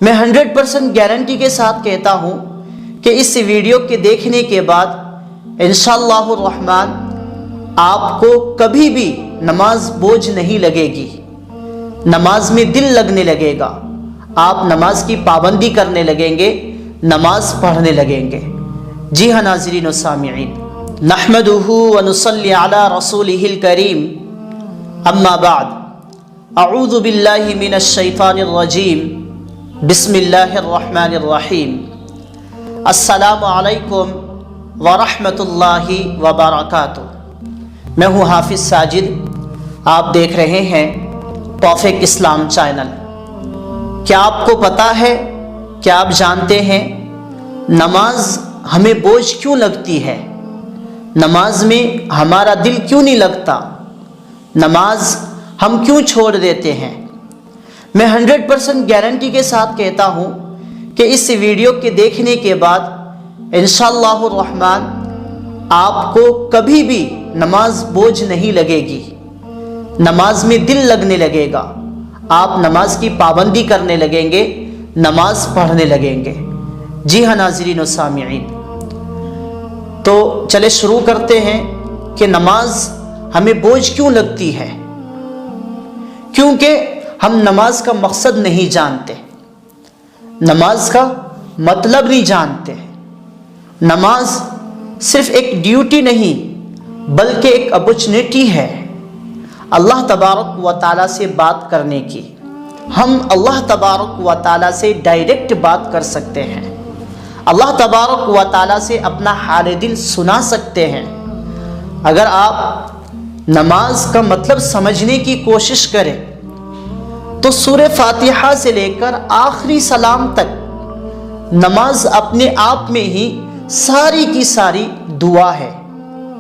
میں 100% گارنٹی کے ساتھ کہتا ہوں کہ اس ویڈیو کے دیکھنے کے بعد انشاءاللہ الرحمن آپ کو کبھی بھی نماز بوجھ نہیں لگے گی، نماز میں دل لگنے لگے گا، آپ نماز کی پابندی کرنے لگیں گے، نماز پڑھنے لگیں گے۔ جی ہاں ناظرین و سامعین، نحمدہ ونصلی علی رسولہ الکریم، اما بعد، اعوذ باللہ من الشیطان الرجیم، بسم اللہ الرحمن الرحیم۔ السلام علیکم ورحمۃ اللہ وبرکاتہ۔ میں ہوں حافظ ساجد، آپ دیکھ رہے ہیں توفیق اسلام چینل۔ کیا آپ کو پتہ ہے، کیا آپ جانتے ہیں نماز ہمیں بوجھ کیوں لگتی ہے؟ نماز میں ہمارا دل کیوں نہیں لگتا؟ نماز ہم کیوں چھوڑ دیتے ہیں؟ میں 100% گارنٹی کے ساتھ کہتا ہوں کہ اس ویڈیو کے دیکھنے کے بعد انشاءاللہ الرحمن آپ کو کبھی بھی نماز بوجھ نہیں لگے گی، نماز میں دل لگنے لگے گا، آپ نماز کی پابندی کرنے لگیں گے، نماز پڑھنے لگیں گے۔ جی ہاں ناظرین و سامعین، تو چلے شروع کرتے ہیں کہ نماز ہمیں بوجھ کیوں لگتی ہے؟ کیونکہ ہم نماز کا مقصد نہیں جانتے، نماز کا مطلب نہیں جانتے۔ نماز صرف ایک ڈیوٹی نہیں بلکہ ایک اپرچونٹی ہے اللہ تبارک و تعالیٰ سے بات کرنے کی۔ ہم اللہ تبارک و تعالیٰ سے ڈائریکٹ بات کر سکتے ہیں، اللہ تبارک و تعالیٰ سے اپنا حال دل سنا سکتے ہیں۔ اگر آپ نماز کا مطلب سمجھنے کی کوشش کریں تو سورہ فاتحہ سے لے کر آخری سلام تک نماز اپنے آپ میں ہی ساری کی ساری دعا ہے،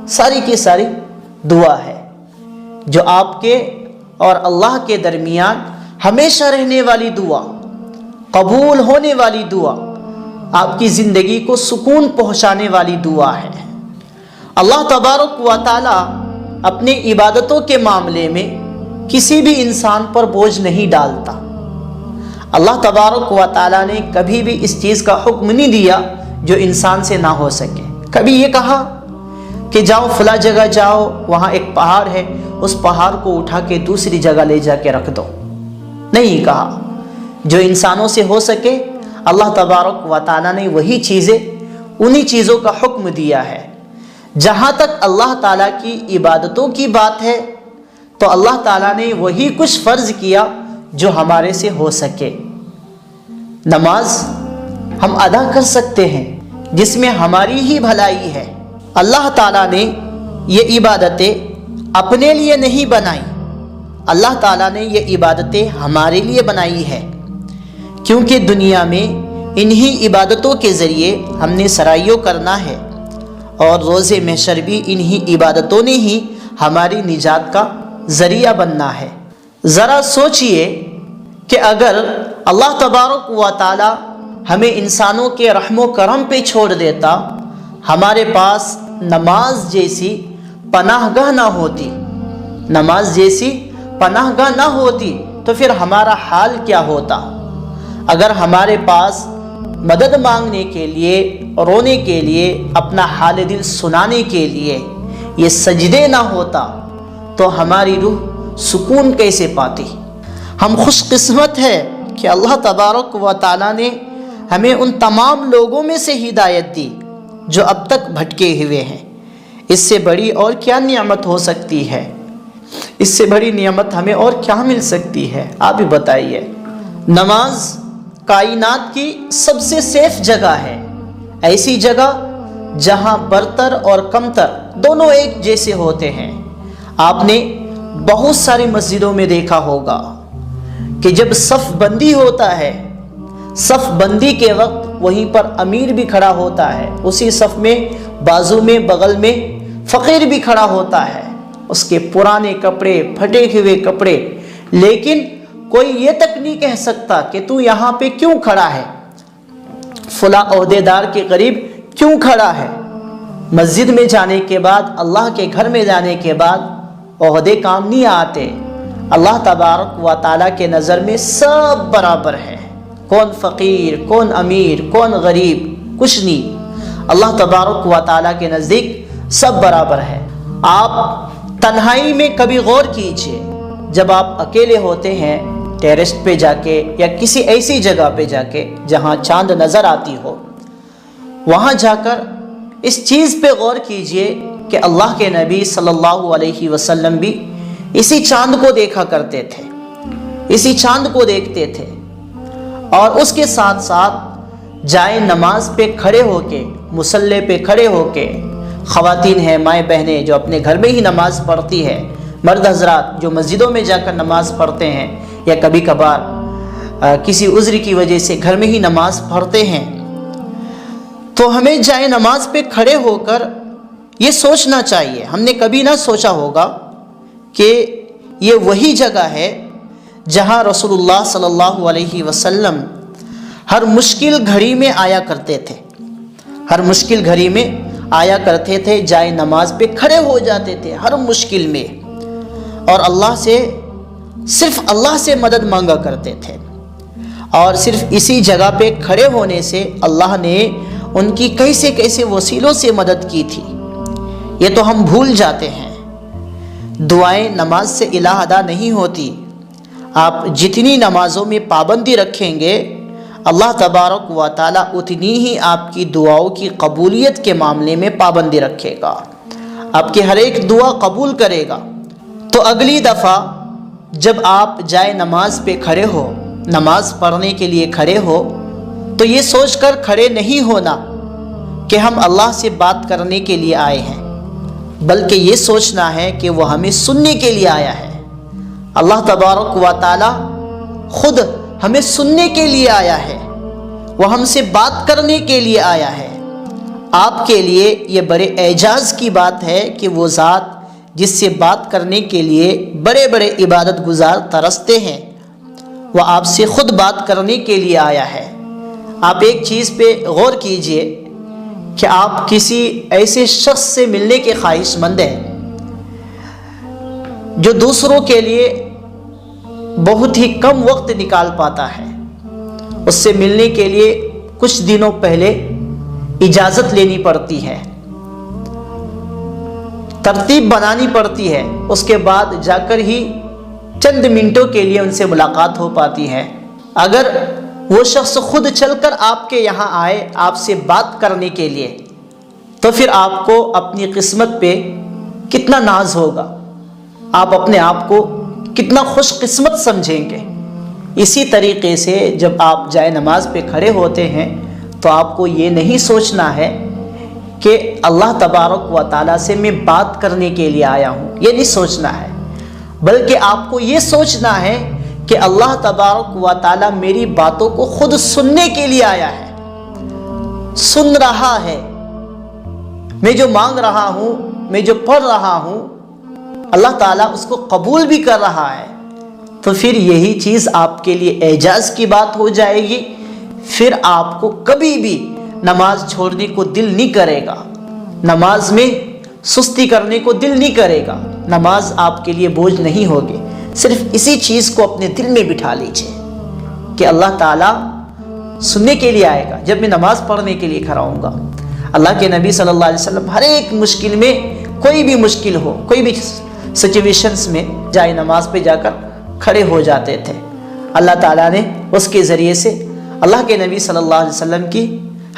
ساری کی ساری دعا ہے جو آپ کے اور اللہ کے درمیان ہمیشہ رہنے والی دعا، قبول ہونے والی دعا، آپ کی زندگی کو سکون پہنچانے والی دعا ہے۔ اللہ تبارک و تعالیٰ اپنی عبادتوں کے معاملے میں کسی بھی انسان پر بوجھ نہیں ڈالتا۔ اللہ تبارک و تعالیٰ نے کبھی بھی اس چیز کا حکم نہیں دیا جو انسان سے نہ ہو سکے۔ کبھی یہ کہا کہ جاؤ فلاں جگہ جاؤ، وہاں ایک پہاڑ ہے، اس پہاڑ کو اٹھا کے دوسری جگہ لے جا کے رکھ دو، نہیں کہا۔ جو انسانوں سے ہو سکے اللہ تبارک و تعالیٰ نے وہی چیزیں، انہی چیزوں کا حکم دیا ہے۔ جہاں تک اللہ تعالیٰ کی عبادتوں کی بات ہے تو اللہ تعالیٰ نے وہی کچھ فرض کیا جو ہمارے سے ہو سکے۔ نماز ہم ادا کر سکتے ہیں جس میں ہماری ہی بھلائی ہے۔ اللہ تعالیٰ نے یہ عبادتیں اپنے لیے نہیں بنائی، اللہ تعالیٰ نے یہ عبادتیں ہمارے لیے بنائی ہے، کیونکہ دنیا میں انہی عبادتوں کے ذریعے ہم نے سرائیوں کرنا ہے، اور روز محشر بھی انہی عبادتوں نے ہی ہماری نجات کا ذریعہ بننا ہے۔ ذرا سوچئے کہ اگر اللہ تبارک و تعالی ہمیں انسانوں کے رحم و کرم پہ چھوڑ دیتا، ہمارے پاس نماز جیسی پناہ گاہ نہ ہوتی، نماز جیسی پناہ گاہ نہ ہوتی تو پھر ہمارا حال کیا ہوتا؟ اگر ہمارے پاس مدد مانگنے کے لیے، رونے کے لیے، اپنا حال دل سنانے کے لیے یہ سجدے نہ ہوتا تو ہماری روح سکون کیسے پاتی؟ ہم خوش قسمت ہے کہ اللہ تبارک و تعالیٰ نے ہمیں ان تمام لوگوں میں سے ہدایت دی جو اب تک بھٹکے ہوئے ہیں۔ اس سے بڑی اور کیا نعمت ہو سکتی ہے؟ اس سے بڑی نعمت ہمیں اور کیا مل سکتی ہے؟ آپ ہی بتائیے۔ نماز کائنات کی سب سے سیف جگہ ہے، ایسی جگہ جہاں برتر اور کمتر دونوں ایک جیسے ہوتے ہیں۔ آپ نے بہت ساری مسجدوں میں دیکھا ہوگا کہ جب صف بندی ہوتا ہے، صف بندی کے وقت وہیں پر امیر بھی کھڑا ہوتا ہے، اسی صف میں بازو میں بغل میں فقیر بھی کھڑا ہوتا ہے، اس کے پرانے کپڑے، پھٹے ہوئے کپڑے، لیکن کوئی یہ تک نہیں کہہ سکتا کہ تو یہاں پہ کیوں کھڑا ہے، فلاں عہدے دار کے قریب کیوں کھڑا ہے۔ مسجد میں جانے کے بعد، اللہ کے گھر میں جانے کے بعد عہدے کام نہیں آتے۔ اللہ تبارک و تعالیٰ کے نظر میں سب برابر ہے، کون فقیر، کون امیر، کون غریب، کچھ نہیں۔ اللہ تبارک و تعالیٰ کے نزدیک سب برابر ہے۔ آپ تنہائی میں کبھی غور کیجئے، جب آپ اکیلے ہوتے ہیں ٹیرس پہ جا کے یا کسی ایسی جگہ پہ جا کے جہاں چاند نظر آتی ہو، وہاں جا کر اس چیز پہ غور کیجئے کہ اللہ کے نبی صلی اللہ علیہ وسلم بھی اسی چاند کو دیکھا کرتے تھے، اسی چاند کو دیکھتے تھے، اور اس کے ساتھ ساتھ جائے نماز پہ کھڑے ہو کے، مصلی پہ کھڑے ہو کے، خواتین ہیں، مائیں بہنیں جو اپنے گھر میں ہی نماز پڑھتی ہے، مرد حضرات جو مسجدوں میں جا کر نماز پڑھتے ہیں یا کبھی کبھار کسی عذر کی وجہ سے گھر میں ہی نماز پڑھتے ہیں، تو ہمیں جائے نماز پہ کھڑے ہو کر یہ سوچنا چاہیے۔ ہم نے کبھی نہ سوچا ہوگا کہ یہ وہی جگہ ہے جہاں رسول اللہ صلی اللہ علیہ وسلم ہر مشکل گھڑی میں آیا کرتے تھے، ہر مشکل گھڑی میں آیا کرتے تھے، جائے نماز پہ کھڑے ہو جاتے تھے ہر مشکل میں، اور اللہ سے، صرف اللہ سے مدد مانگا کرتے تھے، اور صرف اسی جگہ پہ کھڑے ہونے سے اللہ نے ان کی کیسے کیسے وسیلوں سے مدد کی تھی، یہ تو ہم بھول جاتے ہیں۔ دعائیں نماز سے الہ ادا نہیں ہوتی۔ آپ جتنی نمازوں میں پابندی رکھیں گے، اللہ تبارک و تعالیٰ اتنی ہی آپ کی دعاؤں کی قبولیت کے معاملے میں پابندی رکھے گا، آپ کی ہر ایک دعا قبول کرے گا۔ تو اگلی دفعہ جب آپ جائے نماز پہ کھڑے ہو، نماز پڑھنے کے لیے کھڑے ہو، تو یہ سوچ کر کھڑے نہیں ہونا کہ ہم اللہ سے بات کرنے کے لیے آئے ہیں، بلکہ یہ سوچنا ہے کہ وہ ہمیں سننے کے لیے آیا ہے۔ اللہ تبارک و تعالی خود ہمیں سننے کے لیے آیا ہے، وہ ہم سے بات کرنے کے لیے آیا ہے۔ آپ کے لیے یہ بڑے اعجاز کی بات ہے کہ وہ ذات جس سے بات کرنے کے لیے بڑے بڑے عبادت گزار ترستے ہیں، وہ آپ سے خود بات کرنے کے لیے آیا ہے۔ آپ ایک چیز پہ غور کیجئے کہ آپ کسی ایسے شخص سے ملنے کے خواہش مند ہیں جو دوسروں کے لیے بہت ہی کم وقت نکال پاتا ہے، اس سے ملنے کے لیے کچھ دنوں پہلے اجازت لینی پڑتی ہے، ترتیب بنانی پڑتی ہے، اس کے بعد جا کر ہی چند منٹوں کے لیے ان سے ملاقات ہو پاتی ہے۔ اگر وہ شخص خود چل کر آپ کے یہاں آئے آپ سے بات کرنے کے لیے، تو پھر آپ کو اپنی قسمت پہ کتنا ناز ہوگا، آپ اپنے آپ کو کتنا خوش قسمت سمجھیں گے۔ اسی طریقے سے جب آپ جائے نماز پہ کھڑے ہوتے ہیں تو آپ کو یہ نہیں سوچنا ہے کہ اللہ تبارک و تعالیٰ سے میں بات کرنے کے لیے آیا ہوں، یہ نہیں سوچنا ہے، بلکہ آپ کو یہ سوچنا ہے کہ اللہ تبارک و تعالیٰ میری باتوں کو خود سننے کے لیے آیا ہے، سن رہا ہے، میں جو مانگ رہا ہوں، میں جو پڑھ رہا ہوں، اللہ تعالیٰ اس کو قبول بھی کر رہا ہے۔ تو پھر یہی چیز آپ کے لیے اعجاز کی بات ہو جائے گی، پھر آپ کو کبھی بھی نماز چھوڑنے کو دل نہیں کرے گا، نماز میں سستی کرنے کو دل نہیں کرے گا، نماز آپ کے لیے بوجھ نہیں ہوگی۔ صرف اسی چیز کو اپنے دل میں بٹھا لیجئے کہ اللہ تعالیٰ سننے کے لیے آئے گا جب میں نماز پڑھنے کے لیے کھڑا ہوں گا۔ اللہ کے نبی صلی اللہ علیہ وسلم ہر ایک مشکل میں، کوئی بھی مشکل ہو، کوئی بھی سچویشنز میں جائے نماز پہ جا کر کھڑے ہو جاتے تھے۔ اللہ تعالیٰ نے اس کے ذریعے سے اللہ کے نبی صلی اللہ علیہ وسلم کی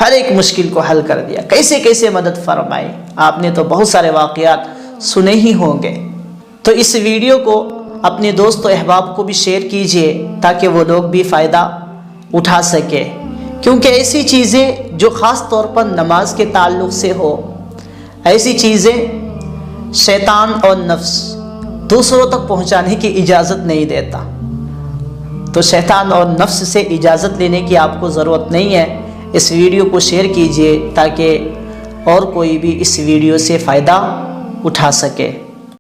ہر ایک مشکل کو حل کر دیا، کیسے کیسے مدد فرمائی، آپ نے تو بہت سارے واقعات سنے ہی ہوں گے۔ تو اس ویڈیو کو اپنے دوست و احباب کو بھی شیئر کیجئے تاکہ وہ لوگ بھی فائدہ اٹھا سکے، کیونکہ ایسی چیزیں جو خاص طور پر نماز کے تعلق سے ہو، ایسی چیزیں شیطان اور نفس دوسروں تک پہنچانے کی اجازت نہیں دیتا، تو شیطان اور نفس سے اجازت لینے کی آپ کو ضرورت نہیں ہے۔ اس ویڈیو کو شیئر کیجئے تاکہ اور کوئی بھی اس ویڈیو سے فائدہ اٹھا سکے۔